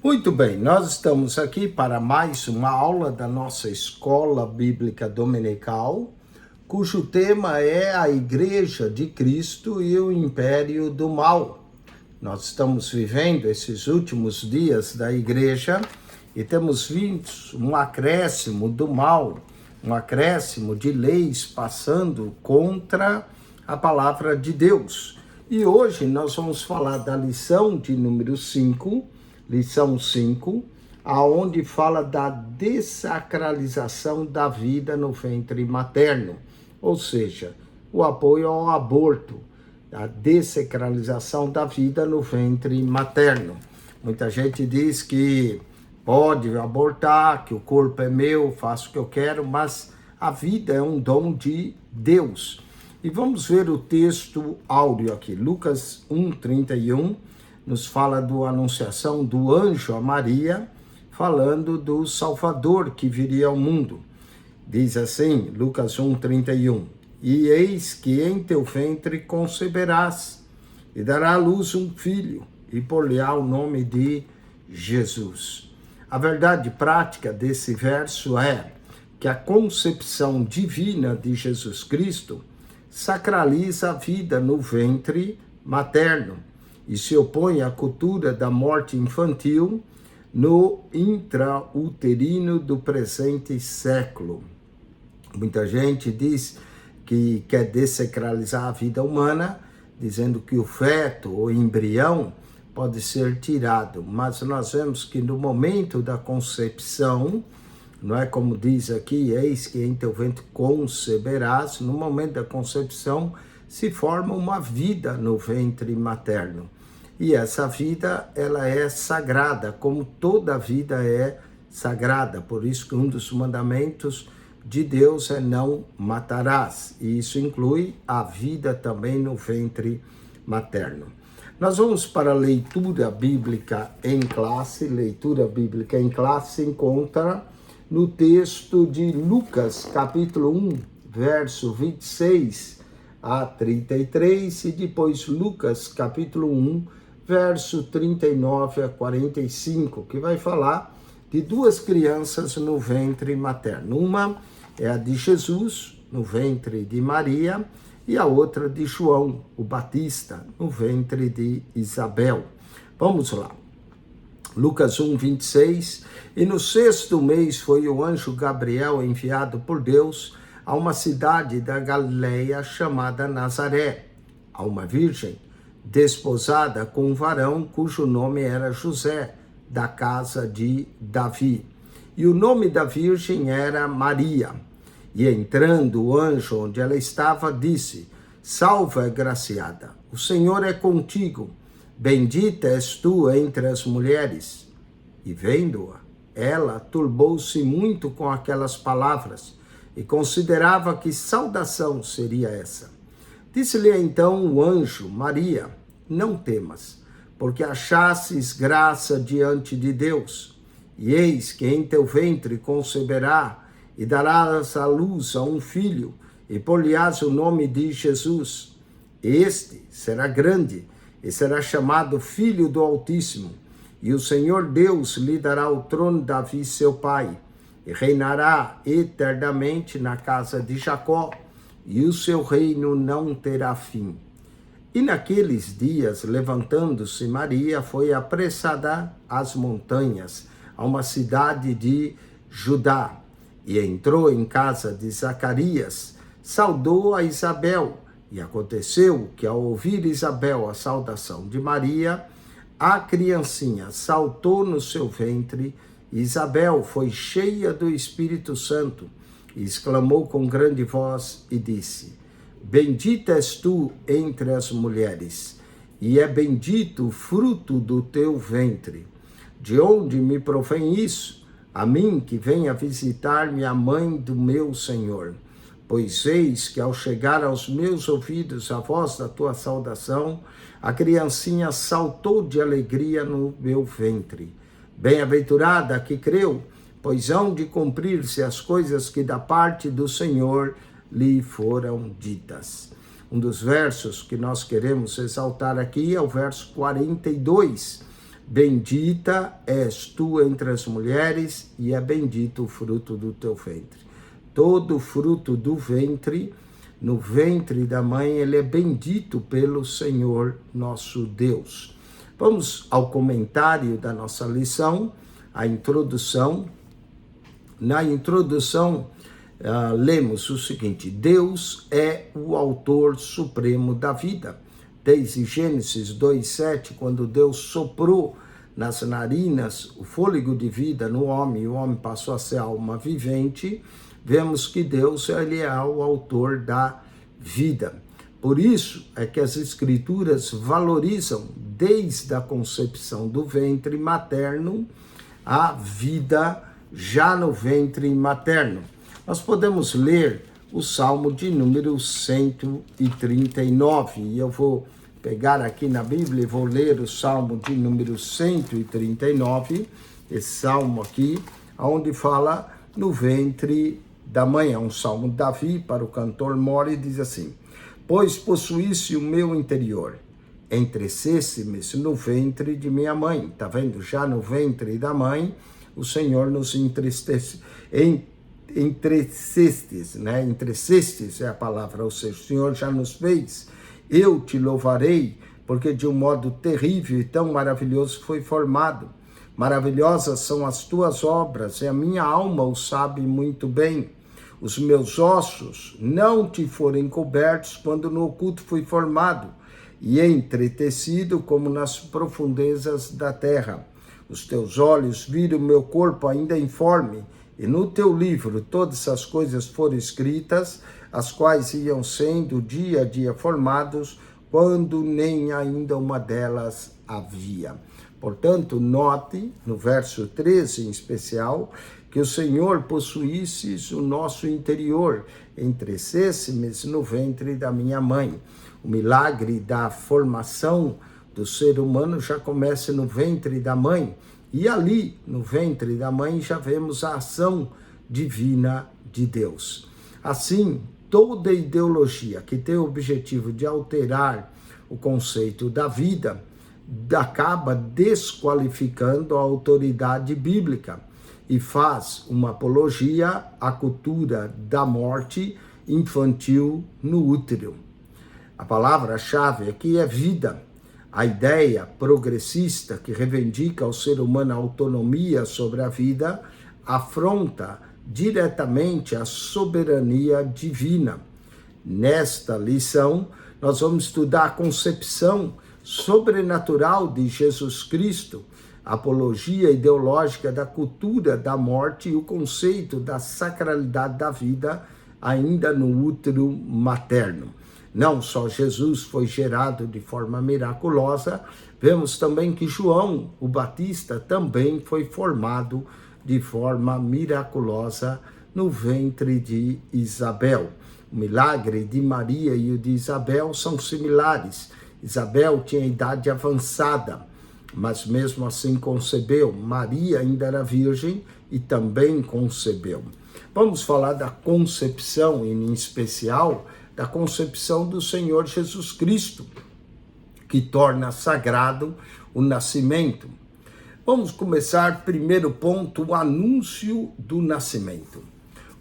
Muito bem, nós estamos aqui para mais uma aula da nossa Escola Bíblica Dominical, cujo tema é a Igreja de Cristo e o Império do Mal. Nós estamos vivendo esses últimos dias da Igreja e temos visto um acréscimo do mal, um acréscimo de leis passando contra a palavra de Deus. E hoje nós vamos falar da lição de número 5, lição 5, aonde fala da dessacralização da vida no ventre materno, ou seja, o apoio ao aborto, a dessacralização da vida no ventre materno. Muita gente diz que pode abortar, que o corpo é meu, faço o que eu quero, mas a vida é um dom de Deus. E vamos ver o texto áureo aqui, Lucas 1:31, nos fala da anunciação do anjo a Maria, falando do Salvador que viria ao mundo. Diz assim, Lucas 1:31, e eis que em teu ventre conceberás, e dará à luz um filho, e por-lhe-á o nome de Jesus. A verdade prática desse verso é que a concepção divina de Jesus Cristo sacraliza a vida no ventre materno e se opõe à cultura da morte infantil no intrauterino do presente século. Muita gente diz que quer dessacralizar a vida humana, dizendo que o feto ou embrião pode ser tirado, mas nós vemos que no momento da concepção, não é como diz aqui, eis que em teu ventre conceberás, no momento da concepção se forma uma vida no ventre materno. E essa vida, ela é sagrada, como toda vida é sagrada. Por isso que um dos mandamentos de Deus é não matarás. E isso inclui a vida também no ventre materno. Nós vamos para a leitura bíblica em classe. Leitura bíblica em classe se encontra no texto de Lucas, capítulo 1, verso 26 a 33, e depois Lucas, capítulo 1, verso 39 a 45, que vai falar de duas crianças no ventre materno. Uma é a de Jesus, no ventre de Maria, e a outra de João, o Batista, no ventre de Isabel. Vamos lá. Lucas 1, 26, e no 6º mês foi o anjo Gabriel enviado por Deus a uma cidade da Galileia chamada Nazaré, a uma virgem desposada com um varão cujo nome era José, da casa de Davi. E o nome da virgem era Maria. E entrando o anjo onde ela estava, disse, salve, agraciada, o Senhor é contigo. Bendita és tu entre as mulheres. E vendo-a, ela turbou-se muito com aquelas palavras e considerava que saudação seria essa. Disse-lhe então o anjo, Maria, não temas, porque achastes graça diante de Deus. E eis que em teu ventre conceberá e darás à luz a um filho, e por-lhe-ás o nome de Jesus. Este será grande, e será chamado Filho do Altíssimo, e o Senhor Deus lhe dará o trono de Davi, seu pai, e reinará eternamente na casa de Jacó, e o seu reino não terá fim. E naqueles dias, levantando-se Maria, foi apressada às montanhas, a uma cidade de Judá, e entrou em casa de Zacarias, saudou a Isabel. E aconteceu que, ao ouvir Isabel a saudação de Maria, a criancinha saltou no seu ventre, e Isabel foi cheia do Espírito Santo, e exclamou com grande voz e disse, bendita és tu entre as mulheres, e é bendito o fruto do teu ventre. De onde me provém isso? A mim que venha visitar-me a mãe do meu Senhor. Pois eis que ao chegar aos meus ouvidos a voz da tua saudação, a criancinha saltou de alegria no meu ventre. Bem-aventurada que creu, pois hão de cumprir-se as coisas que da parte do Senhor lhe foram ditas. Um dos versos que nós queremos exaltar aqui é o verso 42. bendita és tu entre as mulheres, e é bendito o fruto do teu ventre. Todo fruto do ventre, no ventre da mãe, ele é bendito pelo Senhor nosso Deus. Vamos ao comentário da nossa lição, a introdução. Na introdução, lemos o seguinte: Deus é o autor supremo da vida. Desde Gênesis 2:7, quando Deus soprou nas narinas o fôlego de vida no homem, e o homem passou a ser alma vivente, vemos que Deus ele é o autor da vida. Por isso é que as Escrituras valorizam, desde a concepção do ventre materno, a vida já no ventre materno. Nós podemos ler o Salmo de número 139, e eu vou pegar aqui na Bíblia e vou ler o Salmo de número 139, esse salmo aqui, onde fala no ventre da mãe. É um salmo de Davi para o cantor More, diz assim: pois possuísse o meu interior, entrecesse-me no ventre de minha mãe. Tá vendo? Já no ventre da mãe, o Senhor nos entrecestes, né? Entrecestes é a palavra, ou seja, o Senhor já nos fez. Eu te louvarei, porque de um modo terrível e tão maravilhoso foi formado. Maravilhosas são as tuas obras, e a minha alma o sabe muito bem. Os meus ossos não te foram cobertos quando no oculto fui formado, e entretecido como nas profundezas da terra. Os teus olhos viram o meu corpo ainda informe, e no teu livro todas as coisas foram escritas, as quais iam sendo dia a dia formados, quando nem ainda uma delas havia. Portanto, note, no verso 13 em especial, que o Senhor possuísse o nosso interior, entrecesse-me no ventre da minha mãe. O milagre da formação do ser humano já começa no ventre da mãe, e ali, no ventre da mãe, já vemos a ação divina de Deus. Assim, toda ideologia que tem o objetivo de alterar o conceito da vida acaba desqualificando a autoridade bíblica e faz uma apologia à cultura da morte infantil no útero. A palavra-chave aqui é vida. A ideia progressista que reivindica ao ser humano a autonomia sobre a vida afronta diretamente a soberania divina. Nesta lição, nós vamos estudar a concepção sobrenatural de Jesus Cristo, a apologia ideológica da cultura da morte e o conceito da sacralidade da vida ainda no útero materno. Não só Jesus foi gerado de forma miraculosa, vemos também que João, o Batista, também foi formado de forma miraculosa no ventre de Isabel. O milagre de Maria e o de Isabel são similares. Isabel tinha idade avançada, mas mesmo assim concebeu. Maria ainda era virgem e também concebeu. Vamos falar da concepção, em especial da concepção do Senhor Jesus Cristo, que torna sagrado o nascimento. Vamos começar, primeiro ponto, o anúncio do nascimento.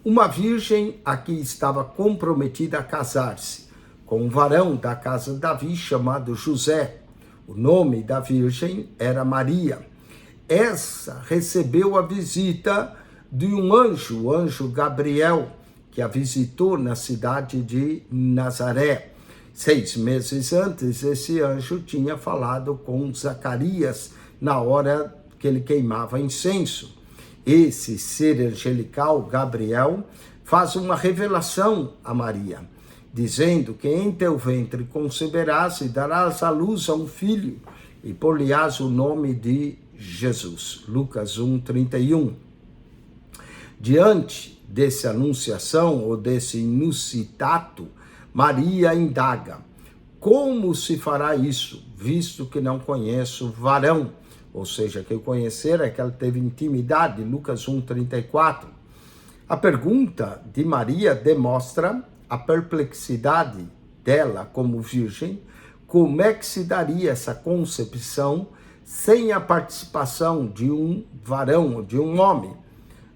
Uma virgem aqui estava comprometida a casar-se com um varão da casa de Davi chamado José. O nome da virgem era Maria. Essa recebeu a visita de um anjo, o anjo Gabriel, que a visitou na cidade de Nazaré. 6 meses antes, esse anjo tinha falado com Zacarias na hora que ele queimava incenso. Esse ser angelical, Gabriel, faz uma revelação a Maria, dizendo que em teu ventre conceberás e darás à luz a um filho, e por-lhe-ás o nome de Jesus. Lucas 1:31. Diante dessa anunciação, ou desse inusitato, Maria indaga: como se fará isso, visto que não conheço varão? Ou seja, que eu conhecer é que ela teve intimidade, Lucas 1:34. A pergunta de Maria demonstra a perplexidade dela como virgem. Como é que se daria essa concepção sem a participação de um varão, de um homem.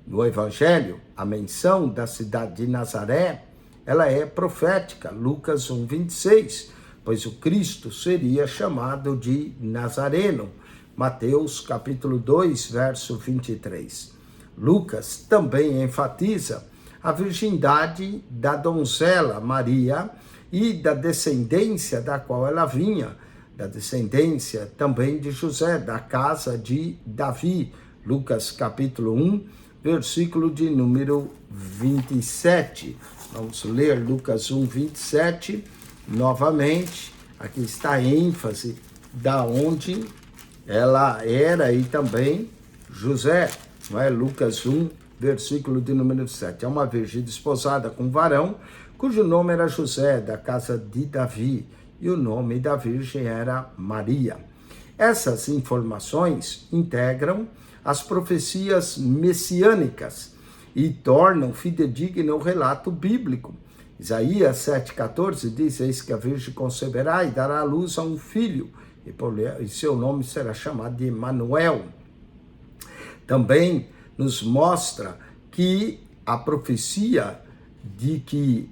No Evangelho, a menção da cidade de Nazaré, ela é profética, Lucas 1:26, pois o Cristo seria chamado de Nazareno, Mateus capítulo 2, verso 23. Lucas também enfatiza a virgindade da donzela Maria e da descendência da qual ela vinha, da descendência também de José, da casa de Davi, Lucas capítulo 1, versículo de número 27. Vamos ler Lucas 1, 27, novamente. Aqui está a ênfase da onde ela era e também José, não é? Lucas 1, versículo de número 7. É uma virgem desposada com um varão, cujo nome era José, da casa de Davi, e o nome da virgem era Maria. Essas informações integram as profecias messiânicas e tornam fidedigno o relato bíblico. Isaías 7,14 diz: eis que a virgem conceberá e dará à luz a um filho, e seu nome será chamado de Emanuel. Também nos mostra que a profecia de que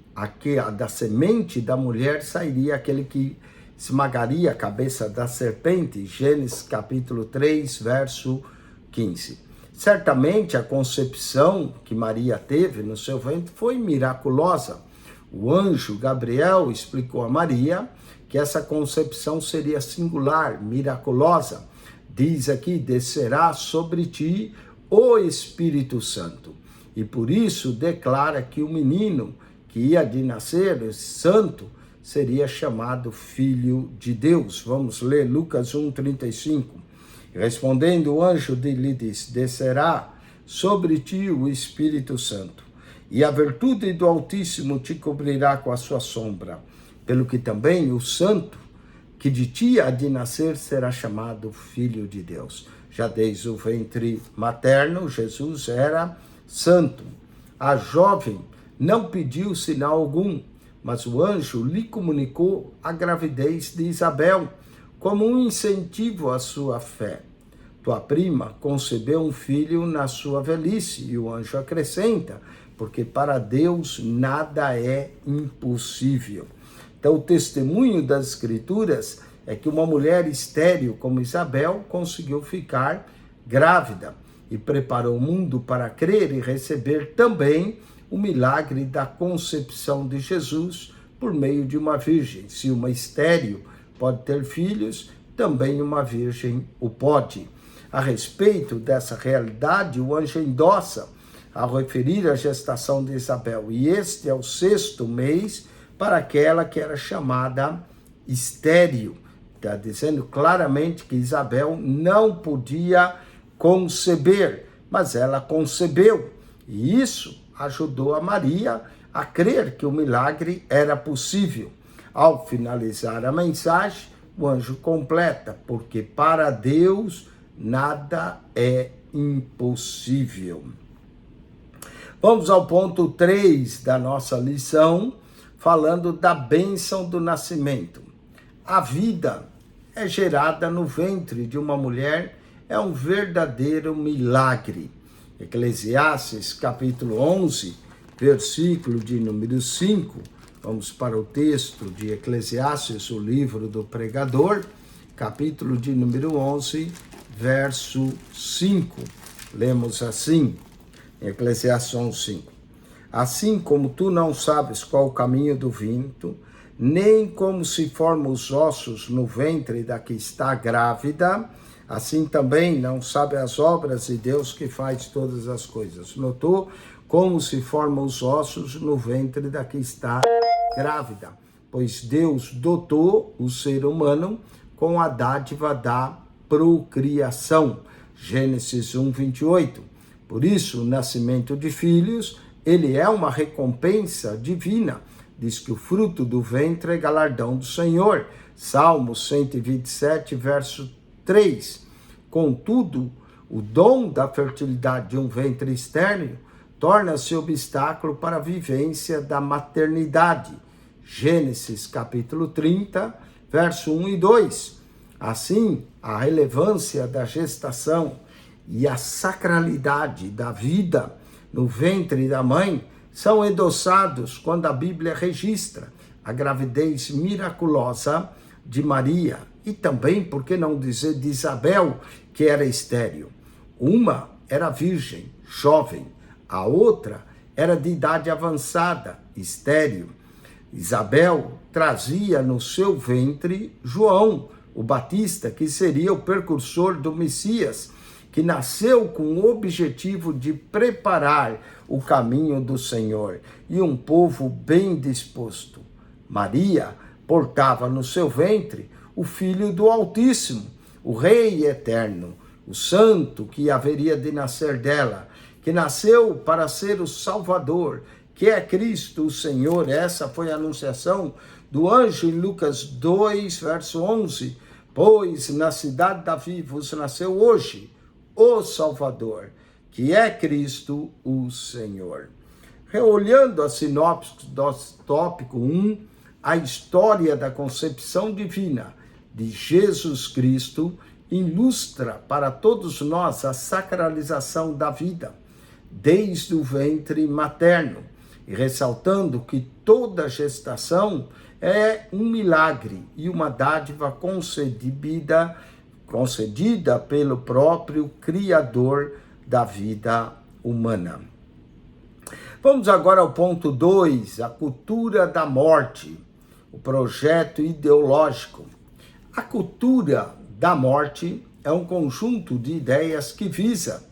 da semente da mulher sairia aquele que esmagaria a cabeça da serpente, Gênesis capítulo 3, verso 15. Certamente a concepção que Maria teve no seu ventre foi miraculosa. O anjo Gabriel explicou a Maria que essa concepção seria singular, miraculosa. Diz aqui: descerá sobre ti o Espírito Santo. E por isso declara que o menino que ia de nascer, esse santo, seria chamado Filho de Deus. Vamos ler Lucas 1:35. Respondendo o anjo lhe disse: descerá sobre ti o Espírito Santo, e a virtude do Altíssimo te cobrirá com a sua sombra, pelo que também o santo que de ti há de nascer será chamado Filho de Deus. Já desde o ventre materno, Jesus era santo. A jovem não pediu sinal algum, mas o anjo lhe comunicou a gravidez de Isabel como um incentivo à sua fé. Tua prima concebeu um filho na sua velhice, e o anjo acrescenta: porque para Deus nada é impossível. Então, o testemunho das Escrituras é que uma mulher estéril como Isabel conseguiu ficar grávida e preparou o mundo para crer e receber também o milagre da concepção de Jesus por meio de uma virgem. Se uma estéril pode ter filhos, também uma virgem o pode. A respeito dessa realidade, o anjo endossa ao referir a gestação de Isabel: e este é o 6º mês para aquela que era chamada estéril. Está dizendo claramente que Isabel não podia conceber, mas ela concebeu. E isso ajudou a Maria a crer que o milagre era possível. Ao finalizar a mensagem, o anjo completa: porque para Deus nada é impossível. Vamos ao ponto 3 da nossa lição, falando da bênção do nascimento. A vida é gerada no ventre de uma mulher, é um verdadeiro milagre. Eclesiastes capítulo 11, versículo de número 5. Vamos para o texto de Eclesiastes, o livro do pregador, capítulo de número 11, verso 5. Lemos assim, Eclesiastes 11, 5. Assim como tu não sabes qual o caminho do vento, nem como se formam os ossos no ventre da que está grávida, assim também não sabe as obras de Deus que faz todas as coisas. Notou como se formam os ossos no ventre da que está grávida? Pois Deus dotou o ser humano com a dádiva da procriação. Gênesis 1, 28. Por isso, o nascimento de filhos, ele é uma recompensa divina. Diz que o fruto do ventre é galardão do Senhor. Salmos 127, verso 3. Contudo, o dom da fertilidade de um ventre externo torna-se obstáculo para a vivência da maternidade. Gênesis capítulo 30, verso 1 e 2. Assim, a relevância da gestação e a sacralidade da vida no ventre da mãe são endossados quando a Bíblia registra a gravidez miraculosa de Maria e também, por que não dizer, de Isabel, que era estéril. Uma era virgem, jovem, a outra era de idade avançada, estéril. Isabel trazia no seu ventre João, o Batista, que seria o precursor do Messias, que nasceu com o objetivo de preparar o caminho do Senhor e um povo bem disposto. Maria portava no seu ventre o Filho do Altíssimo, o Rei eterno, o Santo que haveria de nascer dela, que nasceu para ser o Salvador, que é Cristo o Senhor. Essa foi a anunciação do anjo em Lucas 2, verso 11. Pois na cidade de Davi vos nasceu hoje o Salvador, que é Cristo o Senhor. Reolhando a sinopse do tópico 1, a história da concepção divina de Jesus Cristo ilustra para todos nós a sacralização da vida, desde o ventre materno, e ressaltando que toda gestação é um milagre e uma dádiva concedida pelo próprio Criador da vida humana. Vamos agora ao ponto 2, a cultura da morte, o projeto ideológico. A cultura da morte é um conjunto de ideias que visa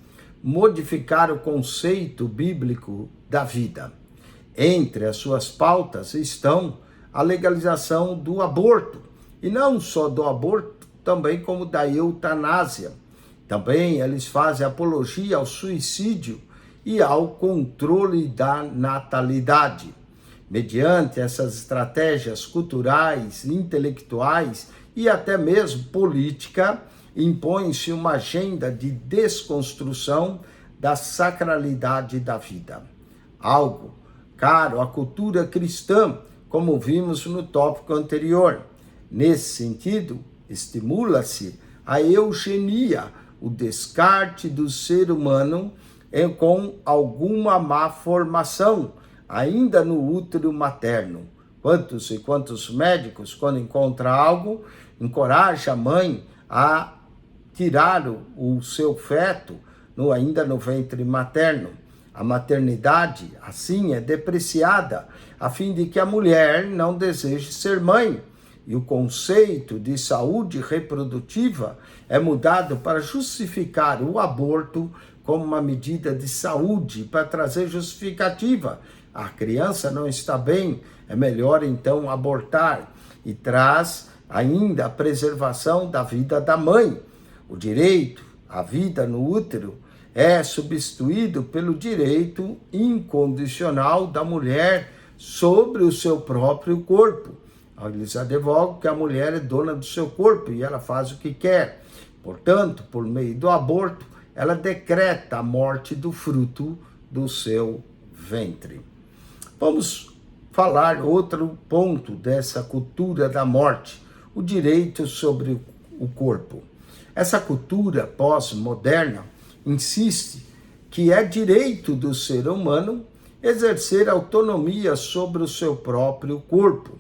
modificar o conceito bíblico da vida. Entre as suas pautas estão a legalização do aborto, e não só do aborto, também como da eutanásia. Também eles fazem apologia ao suicídio e ao controle da natalidade. Mediante essas estratégias culturais, intelectuais e até mesmo política, impõe-se uma agenda de desconstrução da sacralidade da vida. Algo caro à cultura cristã, como vimos no tópico anterior. Nesse sentido, estimula-se a eugenia, o descarte do ser humano com alguma má formação, ainda no útero materno. Quantos e quantos médicos, quando encontram algo, encorajam a mãe a tirar o seu feto ainda no ventre materno. A maternidade, assim, é depreciada, a fim de que a mulher não deseje ser mãe. E o conceito de saúde reprodutiva é mudado para justificar o aborto como uma medida de saúde, para trazer justificativa. A criança não está bem, é melhor então abortar. E traz ainda a preservação da vida da mãe. O direito à vida no útero é substituído pelo direito incondicional da mulher sobre o seu próprio corpo. Eles advogam que a mulher é dona do seu corpo e ela faz o que quer. Portanto, por meio do aborto, ela decreta a morte do fruto do seu ventre. Vamos falar outro ponto dessa cultura da morte, o direito sobre o corpo. Essa cultura pós-moderna insiste que é direito do ser humano exercer autonomia sobre o seu próprio corpo.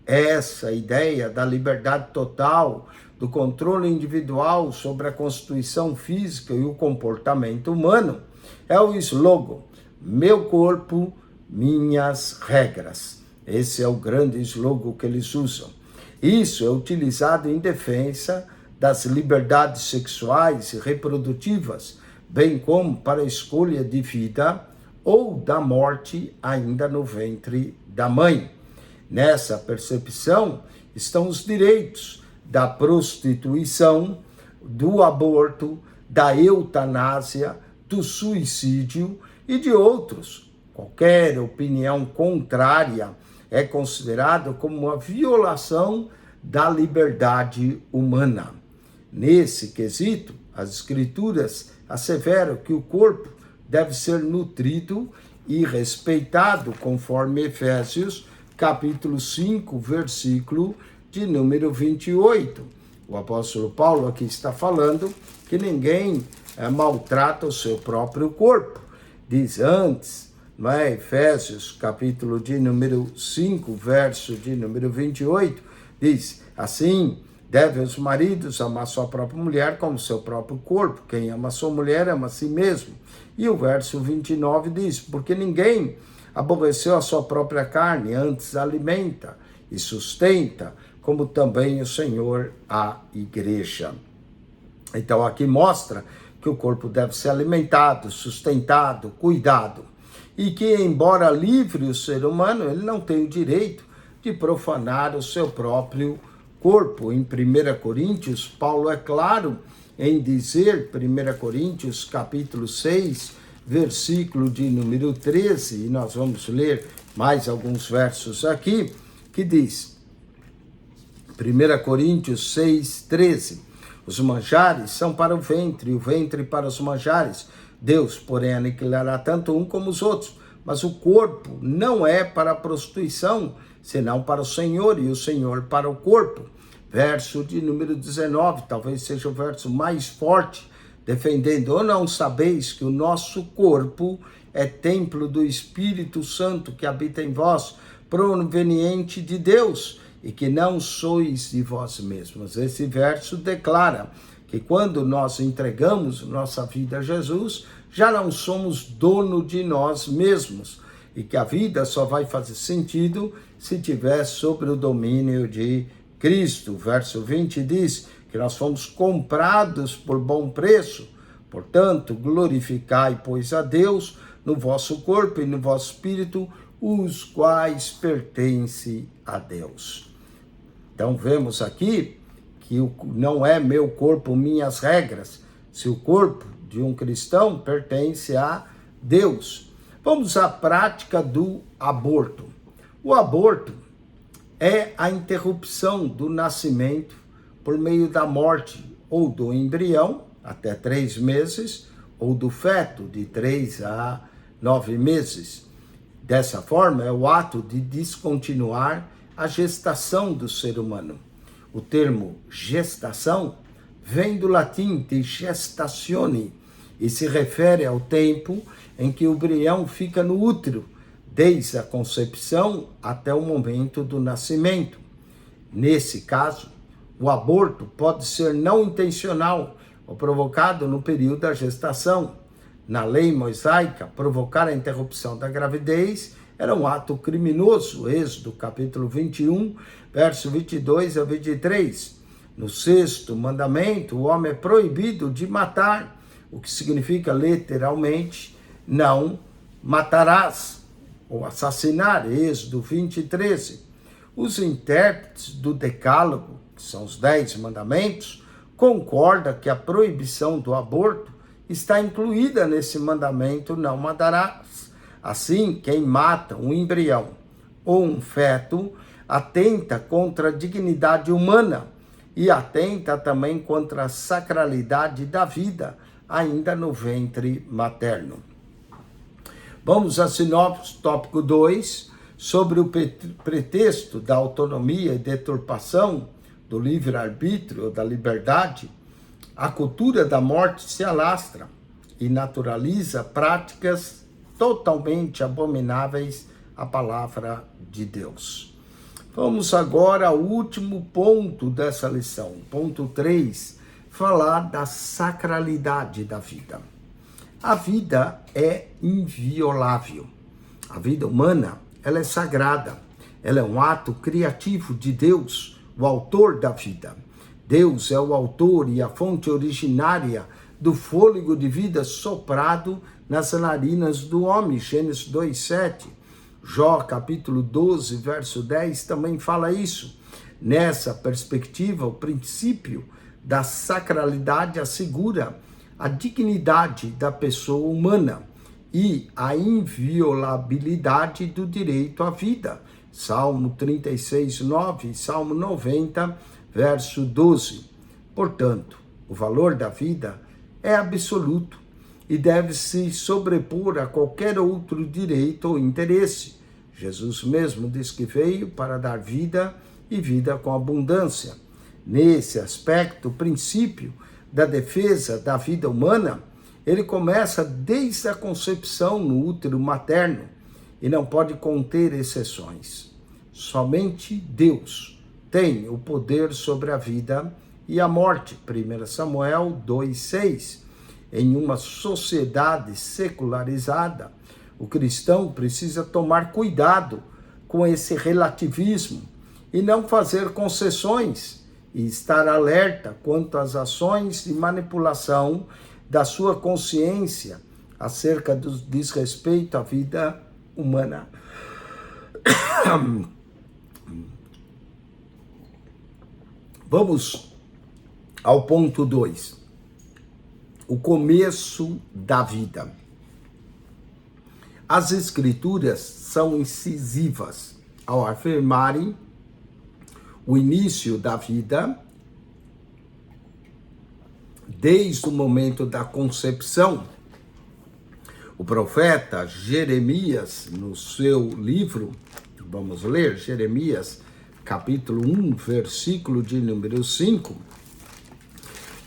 Essa ideia da liberdade total, do controle individual sobre a constituição física e o comportamento humano, é o slogan "Meu corpo, minhas regras". Esse é o grande slogan que eles usam. Isso é utilizado em defesa das liberdades sexuais e reprodutivas, bem como para a escolha de vida ou da morte ainda no ventre da mãe. Nessa percepção estão os direitos da prostituição, do aborto, da eutanásia, do suicídio e de outros. Qualquer opinião contrária é considerada como uma violação da liberdade humana. Nesse quesito, as Escrituras asseveram que o corpo deve ser nutrido e respeitado, conforme Efésios, capítulo 5, versículo de número 28. O apóstolo Paulo aqui está falando que ninguém maltrata o seu próprio corpo. Diz antes, não é? Efésios, capítulo de número 5, verso de número 28, diz assim: devem os maridos amar sua própria mulher como seu próprio corpo. Quem ama sua mulher ama a si mesmo. E o verso 29 diz: porque ninguém aborreceu a sua própria carne, antes alimenta e sustenta, como também o Senhor a igreja. Então aqui mostra que o corpo deve ser alimentado, sustentado, cuidado. E que, embora livre o ser humano, ele não tem o direito de profanar o seu próprio corpo. Em 1 Coríntios, Paulo é claro em dizer, 1 Coríntios capítulo 6, versículo de número 13, e nós vamos ler mais alguns versos aqui, que diz, 1 Coríntios 6, 13, os manjares são para o ventre, e o ventre para os manjares. Deus, porém, aniquilará tanto um como os outros, mas o corpo não é para a prostituição, senão para o Senhor, e o Senhor para o corpo. Verso de número 19, talvez seja o verso mais forte, defendendo: ou não sabeis que o nosso corpo é templo do Espírito Santo que habita em vós, proveniente de Deus, e que não sois de vós mesmos. Esse verso declara que quando nós entregamos nossa vida a Jesus, já não somos dono de nós mesmos, e que a vida só vai fazer sentido se tiver sobre o domínio de Cristo. Verso 20 diz que nós fomos comprados por bom preço, portanto, glorificai, pois, a Deus no vosso corpo e no vosso espírito, os quais pertencem a Deus. Então, vemos aqui que não é meu corpo, minhas regras. Se o corpo de um cristão pertence a Deus. Vamos à prática do aborto. O aborto é a interrupção do nascimento por meio da morte ou do embrião, até 3 meses, ou do feto, de 3 a 9 meses. Dessa forma, é o ato de descontinuar a gestação do ser humano. O termo gestação vem do latim de gestatione e se refere ao tempo em que o embrião fica no útero, desde a concepção até o momento do nascimento. Nesse caso, o aborto pode ser não intencional ou provocado no período da gestação. Na lei mosaica, provocar a interrupção da gravidez era um ato criminoso. Êxodo capítulo 21, verso 22 a 23. No 6º mandamento, o homem é proibido de matar, o que significa literalmente não matarás, ou assassinar. Êxodo 20, 13. Os intérpretes do Decálogo, que são os 10 mandamentos, concordam que a proibição do aborto está incluída nesse mandamento: não matarás. Assim, quem mata um embrião ou um feto atenta contra a dignidade humana e atenta também contra a sacralidade da vida, ainda no ventre materno. Vamos a sinopse, tópico 2, sobre o pretexto da autonomia e deturpação do livre-arbítrio, da liberdade. A cultura da morte se alastra e naturaliza práticas totalmente abomináveis à palavra de Deus. Vamos agora ao último ponto dessa lição, ponto 3, falar da sacralidade da vida. A vida é inviolável. A vida humana, ela é sagrada. Ela é um ato criativo de Deus, o autor da vida. Deus é o autor e a fonte originária do fôlego de vida soprado nas narinas do homem. Gênesis 2:7. Jó, capítulo 12, verso 10, também fala isso. Nessa perspectiva, o princípio da sacralidade assegura a dignidade da pessoa humana e a inviolabilidade do direito à vida. Salmo 36, 9, Salmo 90, verso 12. Portanto, o valor da vida é absoluto e deve se sobrepor a qualquer outro direito ou interesse. Jesus mesmo diz que veio para dar vida e vida com abundância. Nesse aspecto, o princípio da defesa da vida humana, ele começa desde a concepção no útero materno e não pode conter exceções. Somente Deus tem o poder sobre a vida e a morte. 1 Samuel 2,6. Em uma sociedade secularizada, o cristão precisa tomar cuidado com esse relativismo e não fazer concessões e estar alerta quanto às ações de manipulação da sua consciência acerca do desrespeito à vida humana. Vamos ao ponto 2. O começo da vida. As Escrituras são incisivas ao afirmarem o início da vida desde o momento da concepção. O profeta Jeremias, no seu livro, vamos ler, Jeremias, capítulo 1, versículo de número 5.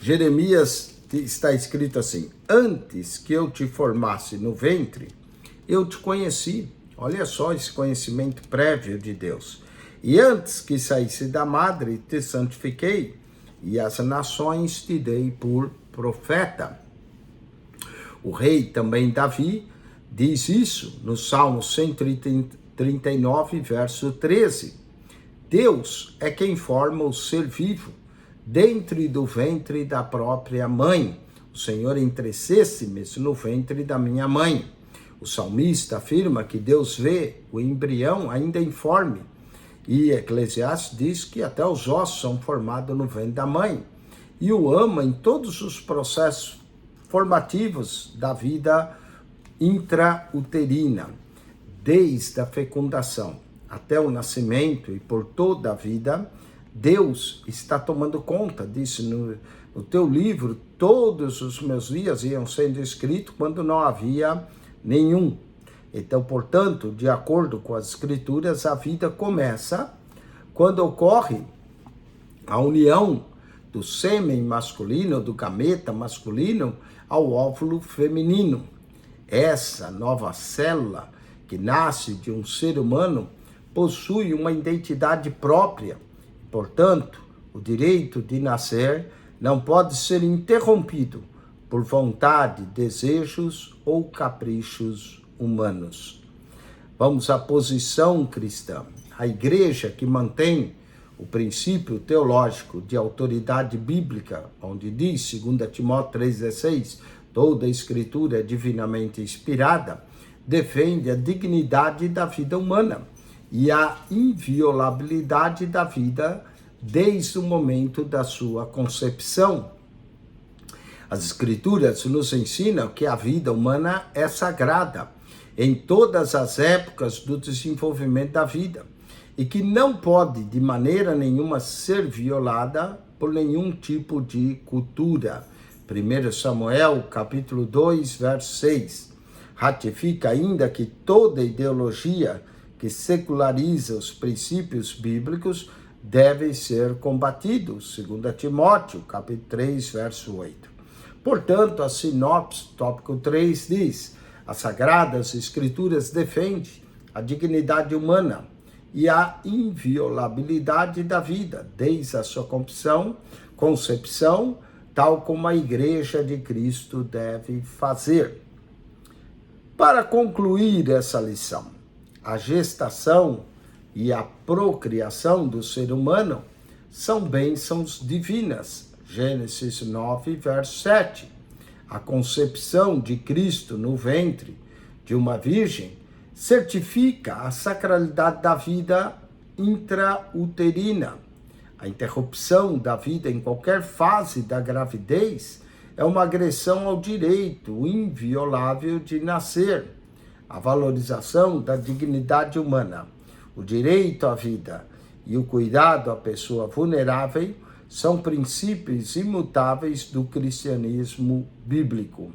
Jeremias está escrito assim: antes que eu te formasse no ventre, eu te conheci. Olha só esse conhecimento prévio de Deus. E antes que saísse da madre, te santifiquei, e as nações te dei por profeta. O rei também Davi diz isso no Salmo 139, verso 13. Deus é quem forma o ser vivo dentro do ventre da própria mãe. O Senhor entrecesse-me no ventre da minha mãe. O salmista afirma que Deus vê o embrião ainda informe. E Eclesiastes diz que até os ossos são formados no ventre da mãe. E o ama em todos os processos formativos da vida intrauterina, desde a fecundação até o nascimento e por toda a vida. Deus está tomando conta disso. No teu livro, todos os meus dias iam sendo escritos quando não havia nenhum. Então, portanto, de acordo com as Escrituras, a vida começa quando ocorre a união do sêmen masculino, do gameta masculino, ao óvulo feminino. Essa nova célula que nasce de um ser humano possui uma identidade própria. Portanto, o direito de nascer não pode ser interrompido por vontade, desejos ou caprichos humanos. Vamos à posição cristã. A igreja que mantém o princípio teológico de autoridade bíblica, onde diz, 2 Timóteo 3,16, toda a escritura é divinamente inspirada, defende a dignidade da vida humana e a inviolabilidade da vida desde o momento da sua concepção. As Escrituras nos ensinam que a vida humana é sagrada em todas as épocas do desenvolvimento da vida e que não pode de maneira nenhuma ser violada por nenhum tipo de cultura. 1 Samuel, capítulo 2, verso 6. Ratifica ainda que toda ideologia que seculariza os princípios bíblicos deve ser combatido. 2 Timóteo, capítulo 3, verso 8. Portanto, a sinopse, tópico 3, diz: as Sagradas Escrituras defendem a dignidade humana e a inviolabilidade da vida, desde a sua concepção, tal como a Igreja de Cristo deve fazer. Para concluir essa lição, a gestação e a procriação do ser humano são bênçãos divinas. Gênesis 9, verso 7. A concepção de Cristo no ventre de uma virgem certifica a sacralidade da vida intrauterina. A interrupção da vida em qualquer fase da gravidez é uma agressão ao direito inviolável de nascer. A valorização da dignidade humana, o direito à vida e o cuidado à pessoa vulnerável são princípios imutáveis do cristianismo bíblico.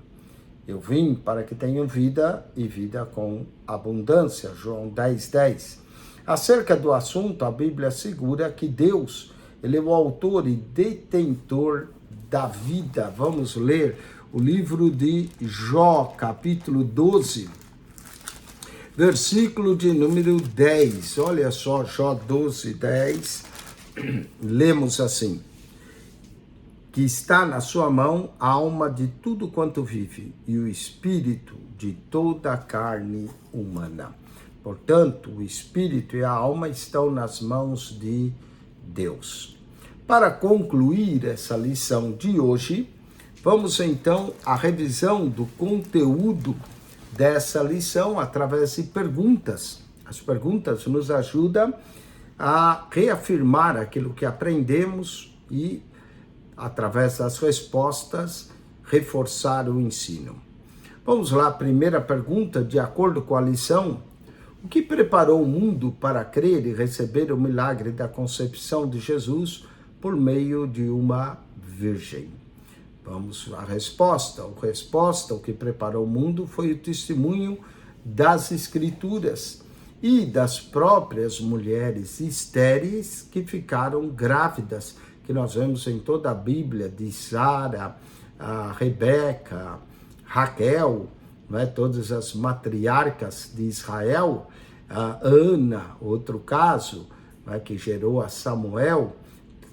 Eu vim para que tenham vida e vida com abundância. João 10:10. Acerca do assunto, a Bíblia assegura que Deus Ele é o autor e detentor da vida. Vamos ler o livro de Jó, capítulo 12, versículo de número 10. Olha só, Jó 12, 10. Lemos assim: que está na sua mão a alma de tudo quanto vive e o espírito de toda a carne humana. Portanto, o espírito e a alma estão nas mãos de Deus. Para concluir essa lição de hoje, vamos então à revisão do conteúdo dessa lição através de perguntas. As perguntas nos ajudam a reafirmar aquilo que aprendemos e, através das respostas, reforçar o ensino. Vamos lá, primeira pergunta, de acordo com a lição: o que preparou o mundo para crer e receber o milagre da concepção de Jesus por meio de uma virgem? Vamos à resposta. O que preparou o mundo foi o testemunho das Escrituras e das próprias mulheres estéreis que ficaram grávidas, que nós vemos em toda a Bíblia, de Sara, a Rebeca, Raquel, né, todas as matriarcas de Israel, a Ana, outro caso, né, que gerou a Samuel,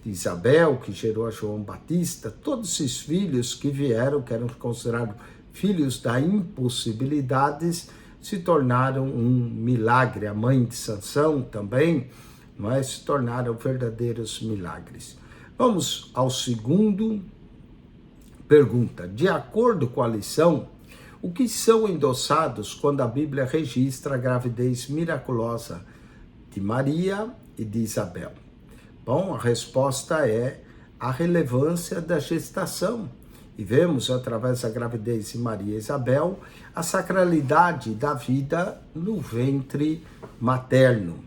Isabel, que gerou a João Batista, todos esses filhos que vieram, que eram considerados filhos da impossibilidades, se tornaram um milagre. A mãe de Sansão também, mas se tornaram verdadeiros milagres. Vamos ao segundo pergunta. De acordo com a lição, o que são endossados quando a Bíblia registra a gravidez miraculosa de Maria e de Isabel? Bom, a resposta é a relevância da gestação. E vemos, através da gravidez de Maria e Isabel, a sacralidade da vida no ventre materno.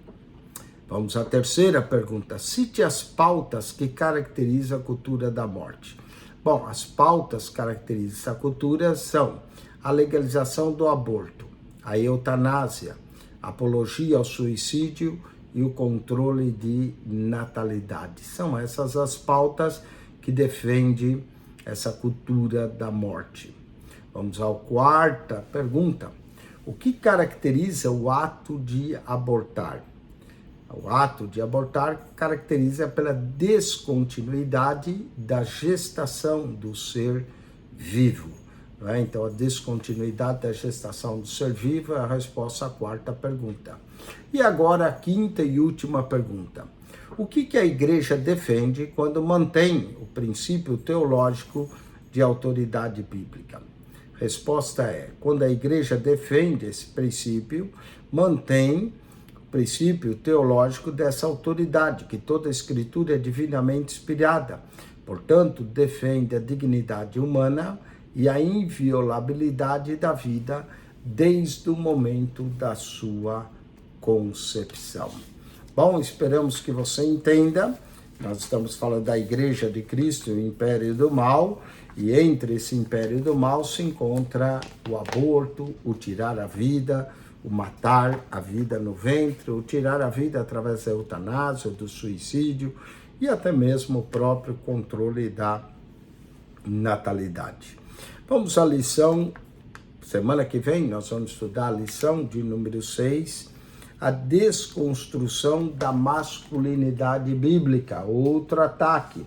Vamos à terceira pergunta. Cite as pautas que caracterizam a cultura da morte. Bom, as pautas que caracterizam essa cultura são a legalização do aborto, a eutanásia, a apologia ao suicídio e o controle de natalidade. São essas as pautas que defendem essa cultura da morte. Vamos à quarta pergunta. O que caracteriza o ato de abortar? O ato de abortar caracteriza pela descontinuidade da gestação do ser vivo. Né? Então, a descontinuidade da gestação do ser vivo é a resposta à quarta pergunta. E agora a quinta e última pergunta. O que a igreja defende quando mantém o princípio teológico de autoridade bíblica? Resposta é: quando a igreja defende esse princípio, mantém o princípio teológico dessa autoridade, que toda a escritura é divinamente inspirada. Portanto, defende a dignidade humana e a inviolabilidade da vida desde o momento da sua concepção. Bom, esperamos que você entenda. Nós estamos falando da Igreja de Cristo e o Império do Mal, e entre esse Império do Mal se encontra o aborto, o tirar a vida, o matar a vida no ventre, o tirar a vida através da eutanásia, do suicídio e até mesmo o próprio controle da natalidade. Vamos à lição, semana que vem nós vamos estudar a lição de número 6, a desconstrução da masculinidade bíblica, outro ataque,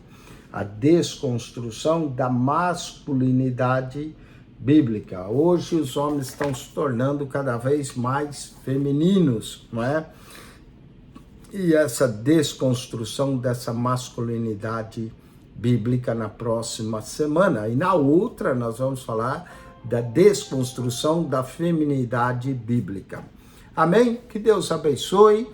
a desconstrução da masculinidade bíblica. Hoje os homens estão se tornando cada vez mais femininos, não é? E essa desconstrução dessa masculinidade bíblica na próxima semana. E na outra nós vamos falar da desconstrução da feminidade bíblica. Amém? Que Deus abençoe.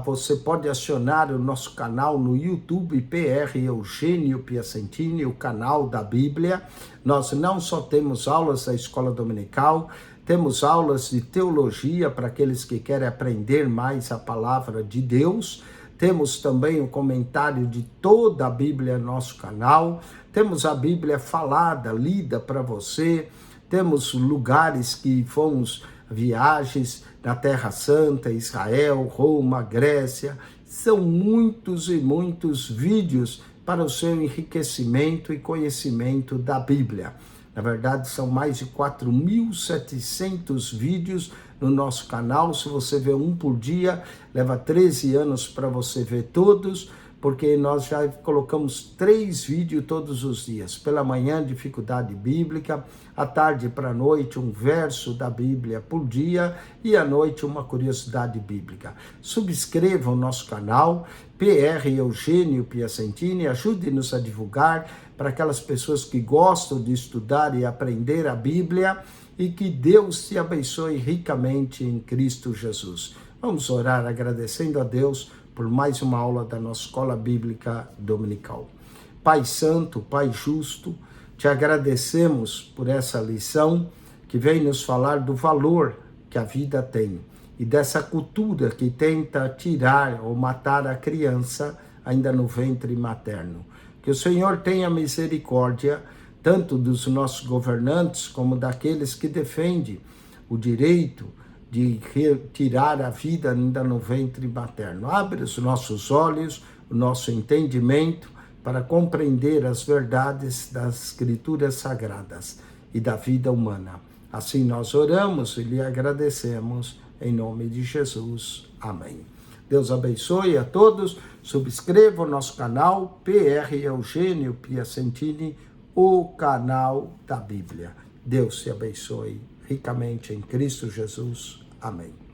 Você pode acionar o nosso canal no YouTube, PR Eugênio Piacentini, o canal da Bíblia. Nós não só temos aulas da escola dominical, temos aulas de teologia para aqueles que querem aprender mais a palavra de Deus. Temos também o comentário de toda a Bíblia no nosso canal. Temos a Bíblia falada, lida para você. Temos lugares que fomos, viagens na Terra Santa, Israel, Roma, Grécia. São muitos e muitos vídeos para o seu enriquecimento e conhecimento da Bíblia. Na verdade, são mais de 4.700 vídeos no nosso canal. Se você vê um por dia, leva 13 anos para você ver todos, porque nós já colocamos 3 vídeos todos os dias. Pela manhã, dificuldade bíblica, à tarde para a noite, um verso da Bíblia por dia, e à noite uma curiosidade bíblica. Subscreva o nosso canal, PR Eugênio Piacentini, ajude-nos a divulgar para aquelas pessoas que gostam de estudar e aprender a Bíblia, e que Deus te abençoe ricamente em Cristo Jesus. Vamos orar agradecendo a Deus por mais uma aula da nossa Escola Bíblica Dominical. Pai Santo, Pai Justo, te agradecemos por essa lição que vem nos falar do valor que a vida tem e dessa cultura que tenta tirar ou matar a criança ainda no ventre materno. Que o Senhor tenha misericórdia tanto dos nossos governantes como daqueles que defendem o direito de retirar a vida ainda no ventre materno. Abre os nossos olhos, o nosso entendimento para compreender as verdades das Escrituras Sagradas e da vida humana. Assim nós oramos e lhe agradecemos em nome de Jesus. Amém. Deus abençoe a todos. Subscreva o nosso canal PR Eugênio Piacentini, o canal da Bíblia. Deus te abençoe ricamente em Cristo Jesus. Amém.